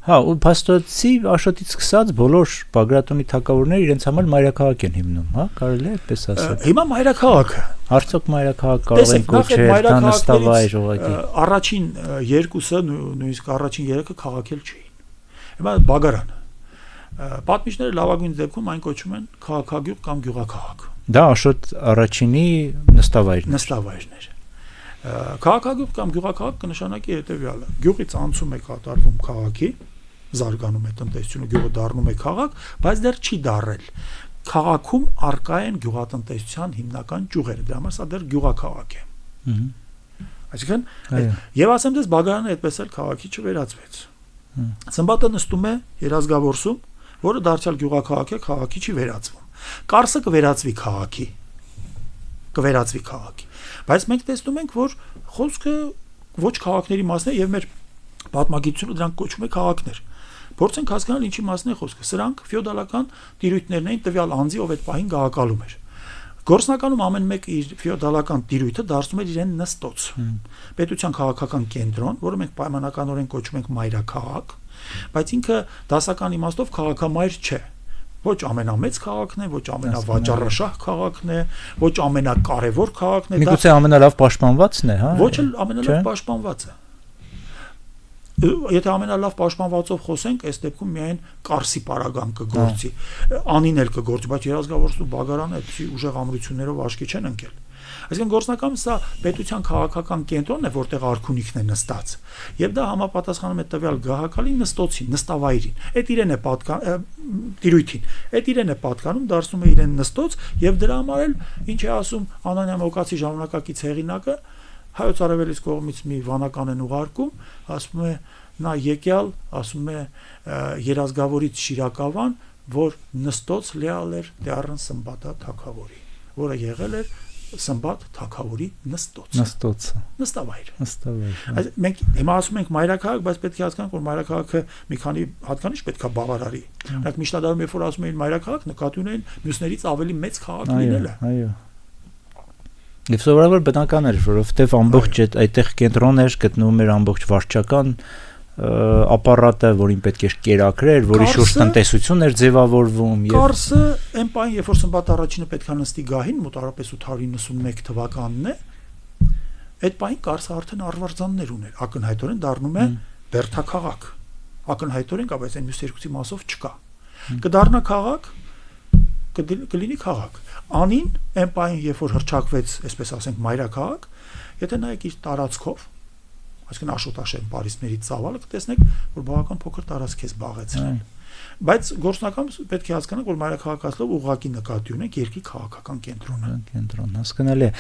Հա, ու փաստորեցի Աշոտից սկսած բոլոր Բագրատունի թագավորները իրենց համար մայրաքաղաք են հիմնում, հա, կարելի է այդպես ասել։ Հիմա մայրաքաղաքը Արդյոք մայրաքաղաք կարող են կոչել, դա նստավայր ուղղակի։ Առաջին երկուսը նույնիսկ առաջին երեքը քաղաքել չէին։ Հիմա Բագարանը պատմիչները լավագույն դեպքում այն կոչում են քաղաքագյուղ կամ գյուղաքաղաք։ Դա Աշոտ առաջինի նստավայրն էր։ Քաղաքագյուղ կամ գյուղաքաղաք կնշանակի հետևյալը. գյուղից անցում է կատարվում քաղաքի, զարգանում է տնտեսությունը, գյուղը դառնում է քաղաք, բայց դեռ չի դառել։ Քաղաքում արկա են գյուղատնտեսության հիմնական ճյուղերը, դրա համար սա դեռ գյուղաքաղաք է։ Այսինքն, եւ ասեմ դες Բագարանը այդպես էլ քաղաքի չվերածվեց։ Սմբատը նստում է Երազգավորսում, որը դարձյալ գյուղաքաղաք է, քաղաքի չի վերածվում։ Կարսը կվերածվի քաղաքի։ Բայց մենք տեսնում ենք, որ խոսքը ոչ քաղաքների մասն է եւ մեր պատմագիտությունը դրանք կոչում է քաղաքներ։ Փորձենք հասկանալ ինչի մասն է խոսքը։ Սրանք ֆեոդալական տիրույթներն էին տվյալ անձի, ով այդ պահին գահակալում էր։ Գործնականում ամեն մեկ իր ֆեոդալական տիրույթը դարձնում էր իրեն նստոց։ Պետության քաղաքական կենտրոն, որը մենք պայմանականորեն կոչում ենք մայրաքաղաք, բայց ինքը դասական իմաստով քաղաքամայր չէ։ Ոչ ամենամեծ քաղաքն է, ոչ ամենավաճառաշահ քաղաքն է, ոչ ամենակարևոր քաղաքն է, միգուցե ամենալավ պաշտպանվածն է, հա։ Ոչ էլ ամենալավ պաշտպանվածը։ Եթե ամենալավ պաշտպանվածով խոսենք, այս դեպքում միայն Կարսի պարագան կգործի, Անին էլ կգործի, բայց Երազգավորսն ու Բագարանը այդպիսի ուժեղ ամրություններով աչքի չեն ընկել։ Այսինքն գործնականում սա պետության քաղաքական կենտրոնն է, որտեղ արքունիքն է նստած, եւ դա համապատասխանում է տվյալ գահակալի նստոցին, նստավայրին։ Այդ իրեն է տիրույթին։ Այդ իրեն է պատկանում, դարձնում է իրեն նստոց, եւ դրա համար էլ ինչ է ասում Անանյա Մոկացի ժամանակակից հեղինակը, հայոց արևելից կողմից մի վանական են ուղարկում, ասում է նա եկյալ, ասում է Երազգավորից Շիրակավան, որ նստոց լեալ էր դեռն Սմբատա թագավորի, որը եղել էր Սմբատ թագավորի նստոցը։ Նստավայր։ Մենք հիմա ասում ենք մայրաքաղաք, բայց պետք է հասկանանք, որ մայրաքաղաքը մի քանի հատկանիշ պետք է բավարարի։ Նրանք միշտադարում երբ որ ասում էին մայրաքաղաք, նկատի ունեն մյուսներից ավելի մեծ քաղաք լինելը։ Այո։ Եվ սովորաբար բնական էր, որովհետև ամբողջ այդտեղ կենտրոն էր, գտնվում էր ամբողջ վարչական ապարատը, որին պետք է կերակրեր, որի շուրջ տնտեսություն էր ձևավորվում եւ Կարսը այն պահին, երբ որ Սմբատ առաջինը պետք է նստի գահին, մոտավորապես 891 թվականն է, այդ պահին Կարսը արդեն արվարձաններ ուներ, ակնհայտորեն դառնում է բերդաքաղաք։ Ակնհայտորեն, բայց այն մյուս երկուսի մասով չկա։ Կդառնա քաղաք, կլինի քաղաք։ Անին այն պահին, երբ որ հռչակվեց, այսպես ասենք, մայրաքաղաք, եթե նայեք իր տարածքով, այսինքն Աշոտաշեն Փարիսներից ծավալը կտեսնեք, որ բավական փոքր տարածք է զբաղեցրել։ Բայց գործնականում պետք է հասկանանք, որ մայրաքաղաք ասելով ուղղակի նկատի ունենք երկրի քաղաքական կենտրոնը։ Կենտրոն, հասկանալի է։